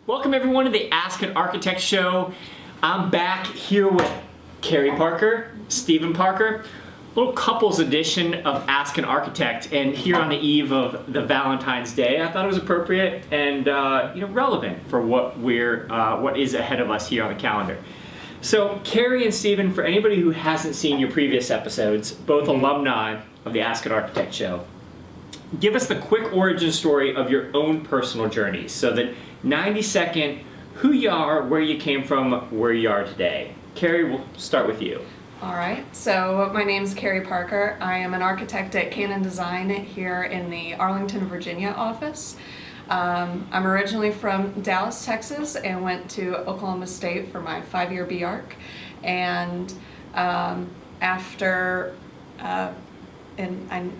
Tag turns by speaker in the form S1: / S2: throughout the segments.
S1: Welcome everyone to the Ask an Architect show. I'm back here with Carrie Parker, Stephen Parker, a little couples edition of Ask an Architect, and here on the eve of the Valentine's Day, I thought it was appropriate and relevant for what is ahead of us here on the calendar. So Carrie and Stephen, for anybody who hasn't seen your previous episodes, both alumni of the Ask an Architect show, give us the quick origin story of your own personal journeys. So that 90-second, who you are, where you came from, where you are today. Carrie, we'll start with you.
S2: All right, so my name's Carrie Parker. I am an architect at CannonDesign here in the Arlington, Virginia office. I'm originally from Dallas, Texas, and went to Oklahoma State for my 5-year B-Arch. And after, and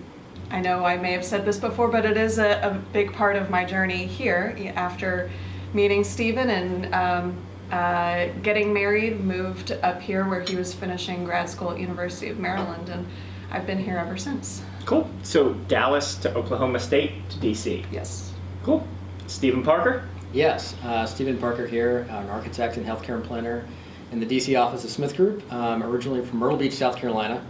S2: I know I may have said this before, but it is a big part of my journey here. After meeting Stephen and getting married, moved up here where he was finishing grad school at University of Maryland, and I've been here ever since.
S1: Cool. So Dallas to Oklahoma State to DC.
S2: Yes.
S1: Cool. Stephen Parker?
S3: Yes, Stephen Parker here, an architect and healthcare and planner in the DC office of Smithgroup. Originally from Myrtle Beach, South Carolina,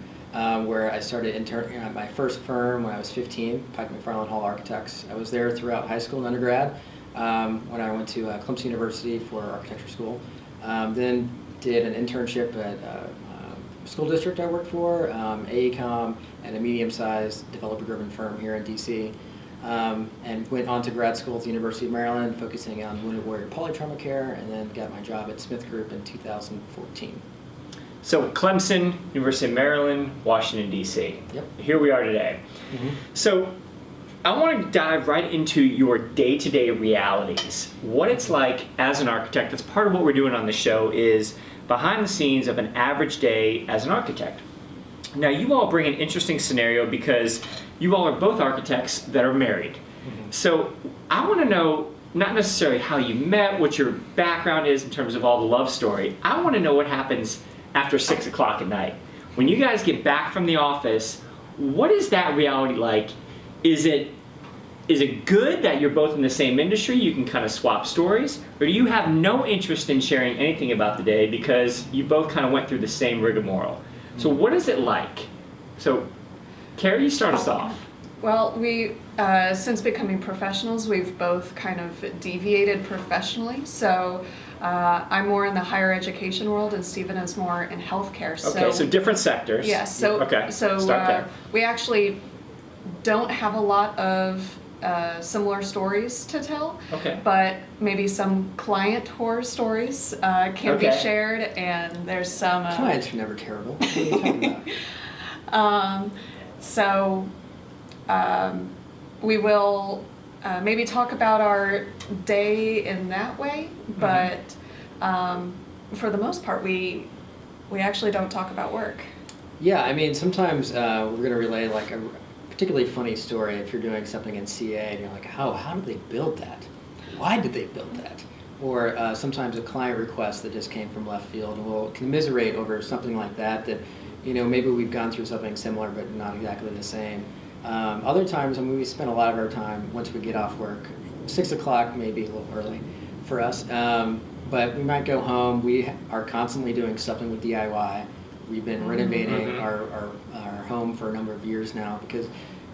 S3: where I started interning at my first firm when I was 15, Pike McFarland Hall Architects. I was there throughout high school and undergrad. When I went to Clemson University for architecture school. Then did an internship at a school district I worked for, AECOM, and a medium-sized developer-driven firm here in DC. And went on to grad school at the University of Maryland, focusing on wounded warrior polytrauma care, and then got my job at Smithgroup in 2014.
S1: So Clemson, University of Maryland, Washington, D.C.
S3: Yep.
S1: Here we are today. Mm-hmm. So I want to dive right into your day-to-day realities. What it's like as an architect. That's part of what we're doing on the show, is behind the scenes of an average day as an architect. Now you all bring an interesting scenario because you all are both architects that are married. Mm-hmm. So I want to know not necessarily how you met, what your background is in terms of all the love story. I want to know what happens after 6 o'clock at night. When you guys get back from the office, what is that reality like? Is it good that you're both in the same industry, you can kind of swap stories? Or do you have no interest in sharing anything about the day because you both kind of went through the same rigmarole? So what is it like? So Carrie, you start us off.
S2: Well, we, since becoming professionals, we've both kind of deviated professionally. So I'm more in the higher education world, and Stephen is more in healthcare.
S1: Okay, so different sectors.
S2: Yes. So
S1: okay.
S2: So
S1: start there.
S2: We actually don't have a lot of similar stories to tell.
S1: Okay.
S2: But maybe some client horror stories can be shared, and there's some
S3: Clients are never terrible. What are you talking about?
S2: We will maybe talk about our day in that way, but for the most part, we actually don't talk about work.
S3: Yeah, I mean, sometimes we're going to relay like a particularly funny story if you're doing something in CA and you're like, how did they build that? Why did they build that? Or sometimes a client request that just came from left field, and we'll commiserate over something like that, maybe we've gone through something similar but not exactly the same. Other times, we spend a lot of our time once we get off work. 6 o'clock may be a little early for us, but we might go home. We are constantly doing something with DIY. We've been renovating our home for a number of years now, because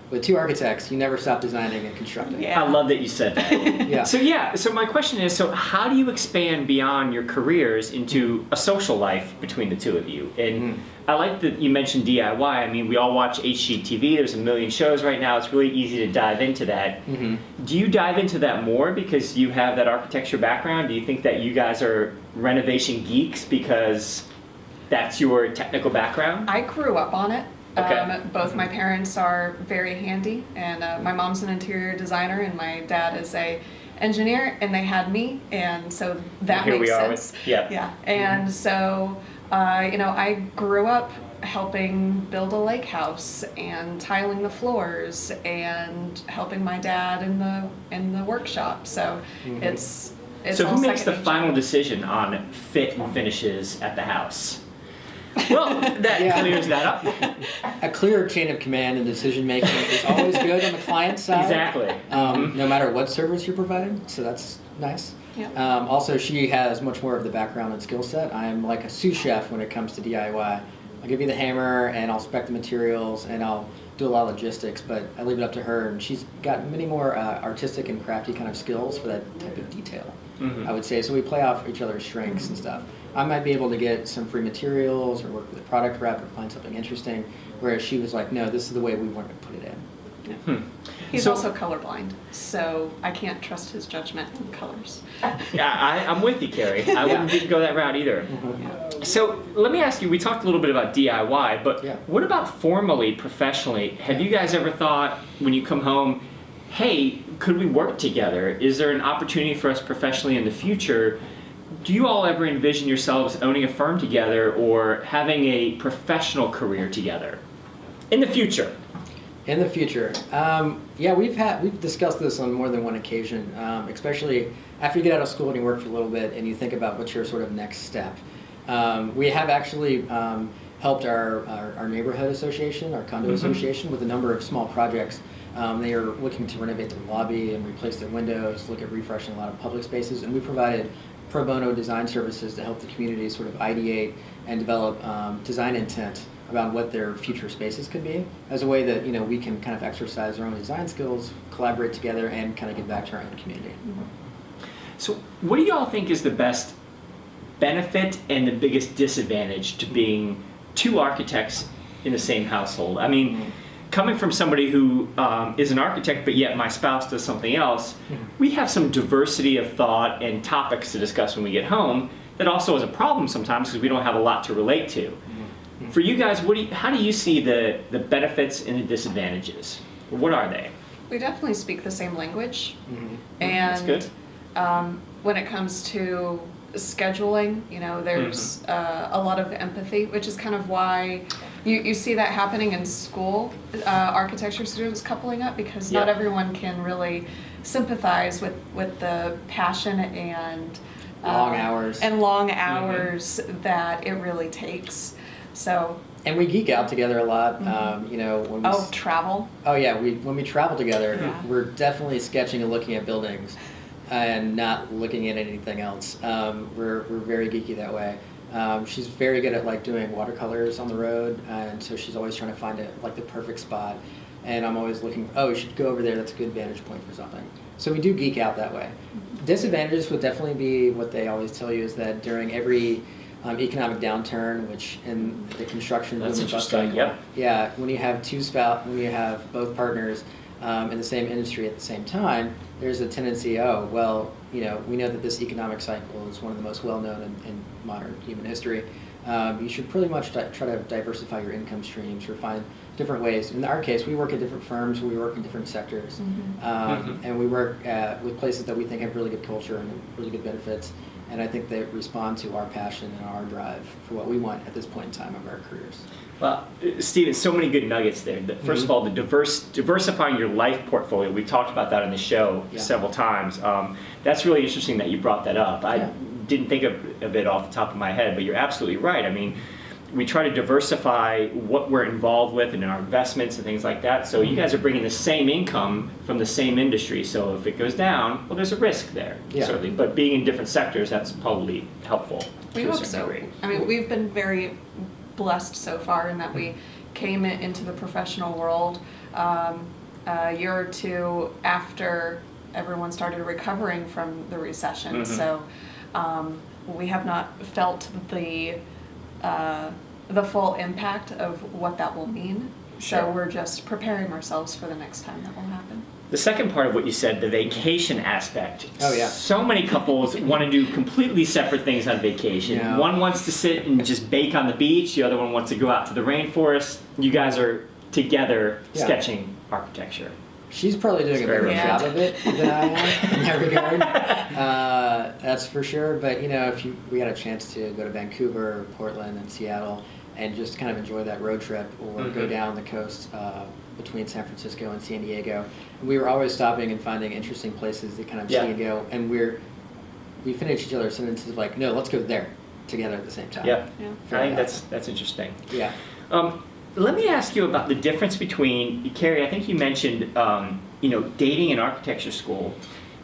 S3: with two architects, you never stop designing and constructing.
S1: Yeah. I love that you said that.
S3: Yeah.
S1: So my question is, so how do you expand beyond your careers into a social life between the two of you? And I like that you mentioned DIY. I mean, we all watch HGTV. There's a million shows right now. It's really easy to dive into that. Mm-hmm. Do you dive into that more because you have that architecture background? Do you think that you guys are renovation geeks because that's your technical background?
S2: I grew up on it.
S1: Okay.
S2: Both my parents are very handy, and my mom's an interior designer and my dad is a engineer, and they had me, and so that
S1: Here
S2: makes
S1: we are
S2: sense.
S1: Yeah.
S2: And so I grew up helping build a lake house and tiling the floors and helping my dad in the workshop. So it's
S1: so
S2: all
S1: who makes the
S2: second
S1: final
S2: nature.
S1: decision on fit and finishes at the house? Well, that
S3: Yeah.
S1: clears that up.
S3: A clear chain of command and decision making is always good on the client side.
S1: Exactly.
S3: No matter what service you're providing, so that's nice.
S2: Yeah.
S3: Also, she has much more of the background and skill set. I'm like a sous chef when it comes to DIY. I'll give you the hammer and I'll spec the materials and I'll do a lot of logistics, but I leave it up to her, and she's got many more artistic and crafty kind of skills for that type of detail, I would say. So we play off each other's strengths and stuff. I might be able to get some free materials or work with a product rep or find something interesting, whereas she was like, no, this is the way we want to put it in.
S2: He's
S1: So-
S2: also colorblind, so I can't trust his judgment in colors.
S1: Yeah, I'm with you, Carrie. I wouldn't go that route either. So let me ask you, we talked a little bit about DIY, but
S3: Yeah.
S1: what about formally, professionally? Have you guys ever thought when you come home, hey, could we work together? Is there an opportunity for us professionally in the future? Do you all ever envision yourselves owning a firm together or having a professional career together in the future?
S3: In the future, yeah, we've discussed this on more than one occasion, especially after you get out of school and you work for a little bit and you think about what's your sort of next step. We have actually helped our neighborhood association, our condo association, with a number of small projects. They are looking to renovate their lobby and replace their windows, look at refreshing a lot of public spaces, and we provided pro bono design services to help the community sort of ideate and develop design intent about what their future spaces could be, as a way that, you know, we can kind of exercise our own design skills, collaborate together, and kind of give back to our own community.
S1: So what do y'all think is the best benefit and the biggest disadvantage to being two architects in the same household? I mean, coming from somebody who is an architect, but yet my spouse does something else, we have some diversity of thought and topics to discuss when we get home that also is a problem sometimes because we don't have a lot to relate to. For you guys, how do you see the benefits and the disadvantages? What are they?
S2: We definitely speak the same language,
S1: That's
S2: and
S1: good.
S2: when it comes to scheduling, you know, there's a lot of empathy, which is kind of why you see that happening in school, architecture students coupling up, because not
S1: Yeah.
S2: everyone can really sympathize with the passion and
S3: Long hours.
S2: and long hours that it really takes. So,
S3: And we geek out together a lot. You know, when we
S2: travel.
S3: Oh yeah, when we travel together,
S2: Yeah.
S3: we're definitely sketching and looking at buildings, and not looking at anything else. We're very geeky that way. She's very good at like doing watercolors on the road, and so she's always trying to find the perfect spot. And I'm always looking. Oh, you should go over there. That's a good vantage point for something. So we do geek out that way. Disadvantages would definitely be what they always tell you is that during every economic downturn, which in the construction boom
S1: That's
S3: and bust
S1: interesting,
S3: cycle,
S1: yeah.
S3: when you have both partners in the same industry at the same time, there's a tendency, oh, well, you know, we know that this economic cycle is one of the most well-known in modern human history. You should pretty much try to diversify your income streams or find different ways. In our case, we work at different firms, we work in different sectors, and we work with places that we think have really good culture and really good benefits. And I think they respond to our passion and our drive for what we want at this point in time of our careers.
S1: Well, Stephen, so many good nuggets there. First of all, the diversifying your life portfolio. We talked about that on the show several times. That's really interesting that you brought that up. I didn't think of it off the top of my head, but you're absolutely right. I mean, we try to diversify what we're involved with and in our investments and things like that. So you guys are bringing the same income from the same industry. So if it goes down, well, there's a risk there, certainly. But being in different sectors, that's probably helpful.
S2: We
S1: to a
S2: hope
S1: certain
S2: so.
S1: degree.
S2: I mean, we've been very blessed so far in that we came into the professional world a year or two after everyone started recovering from the recession. So we have not felt the full impact of what that will mean. So
S1: Sure.
S2: we're just preparing ourselves for the next time that will happen.
S1: The second part of what you said, the vacation aspect.
S3: Oh, yeah.
S1: So many couples want to do completely separate things on vacation.
S3: Yeah.
S1: One wants to sit and just bake on the beach. The other one wants to go out to the rainforest. You guys are together sketching architecture.
S3: She's probably doing a better
S2: very
S3: job of it than I am in that regard. That's for sure. But you know, we had a chance to go to Vancouver, or Portland, and Seattle, and just kind of enjoy that road trip, or go down the coast between San Francisco and San Diego. And we were always stopping and finding interesting places to kind of see and go. And we finish each other's sentences like, no, let's go there. together at the same time.
S1: Yep.
S2: Yeah.
S1: I think that's interesting.
S3: Yeah.
S1: Let me ask you about the difference between, Carrie, I think you mentioned, dating in architecture school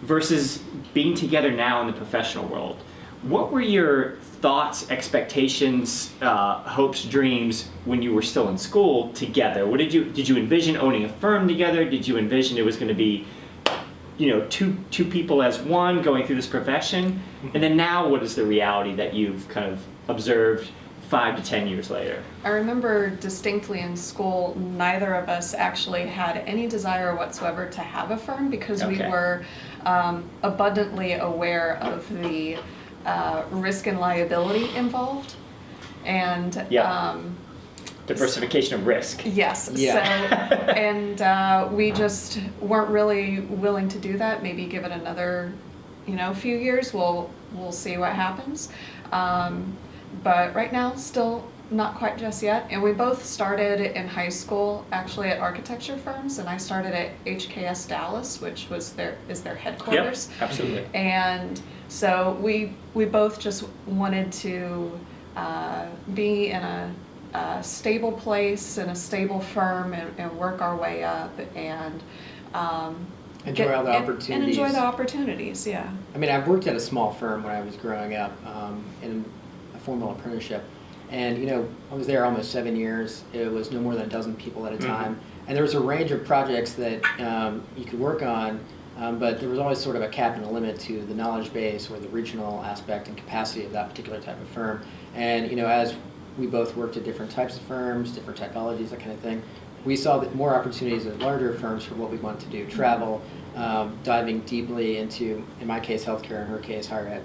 S1: versus being together now in the professional world. What were your thoughts, expectations, hopes, dreams when you were still in school together? What did you envision owning a firm together? Did you envision it was going to be, two people as one going through this profession? And then now, what is the reality that you've kind of observed 5 to 10 years later?
S2: I remember distinctly in school, neither of us actually had any desire whatsoever to have a firm because we
S1: Okay.
S2: were abundantly aware of the risk and liability involved. And
S1: Yeah. Diversification of risk.
S2: yes,
S3: Yeah.
S2: so, and we just weren't really willing to do that. Maybe give it another, few years. We'll see what happens. But right now, still not quite just yet. And we both started in high school, actually at architecture firms, and I started at HKS Dallas, which is their headquarters.
S1: Yep, absolutely.
S2: And so we both just wanted to be in a stable place and a stable firm and work our way up and
S3: Enjoy all the opportunities.
S2: And enjoy the opportunities, yeah.
S3: I mean, I've worked at a small firm when I was growing up in a formal apprenticeship. And, I was there almost 7 years. It was no more than a dozen people at a time. And there was a range of projects that you could work on, but there was always sort of a cap and a limit to the knowledge base or the regional aspect and capacity of that particular type of firm. And, as we both worked at different types of firms, different typologies, that kind of thing, we saw that more opportunities at larger firms for what we wanted to do, travel, diving deeply into, in my case, healthcare, in her case, higher ed,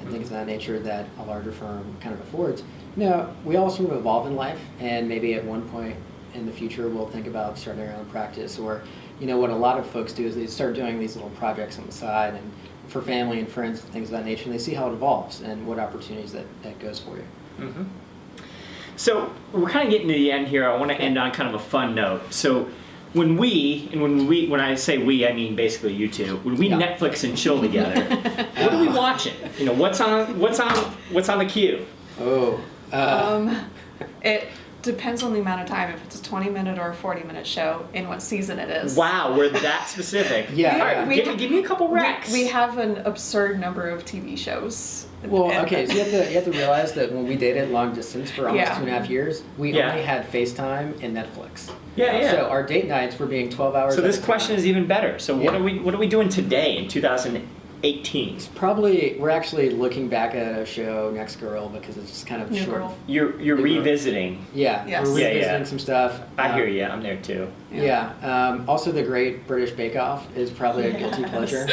S3: and things of that nature that a larger firm kind of affords. We all sort of evolve in life, and maybe at one point in the future we'll think about starting our own practice, or what a lot of folks do is they start doing these little projects on the side and for family and friends and things of that nature, and they see how it evolves and what opportunities that goes for you.
S1: Mm-hmm. So we're kind of getting to the end here. I want to end on kind of a fun note. So when I say we, I mean basically you two. When we Netflix and chill together, what are we watching? What's on the queue?
S2: It depends on the amount of time, if it's a 20-minute or a 40-minute show, and what season it is.
S1: Wow, we're that specific.
S3: Yeah.
S1: All right, give me a couple recs.
S2: We have an absurd number of TV shows.
S3: Well, okay, so you have to realize that when we dated long distance for almost 2.5 years, we only had FaceTime and Netflix.
S1: Yeah.
S3: So our date nights were being 12 hours.
S1: So this question is even better. So what are we doing today in 2018?
S3: We're actually looking back at a show, Next Girl, because it's just kind of
S2: New
S3: short.
S2: Girl.
S1: You're revisiting.
S3: Yeah,
S2: Yes.
S3: we're revisiting some stuff.
S1: I hear you. I'm there too.
S3: Yeah. Also, the Great British Bake Off is probably a guilty pleasure.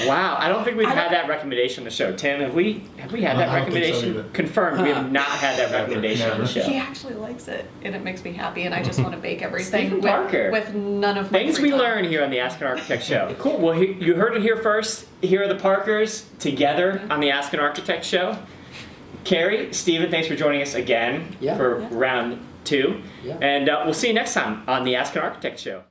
S1: Wow, I don't think we've had that recommendation on the show. Tim, have we had that
S4: I don't think so
S1: recommendation?
S4: either.
S1: Confirmed, we have not had that recommendation on the show.
S2: He actually likes it, and it makes me happy, and I just want to bake everything
S1: Stephen Parker.
S2: with none of my
S1: Things
S2: free
S1: we
S2: time.
S1: learn here on the Ask an Architect show. Cool. Well, you heard it here first. Here are the Parkers together on the Ask an Architect show. Carrie, Stephen, thanks for joining us again for round 2.
S3: Yeah.
S1: And we'll see you next time on the Ask an Architect show.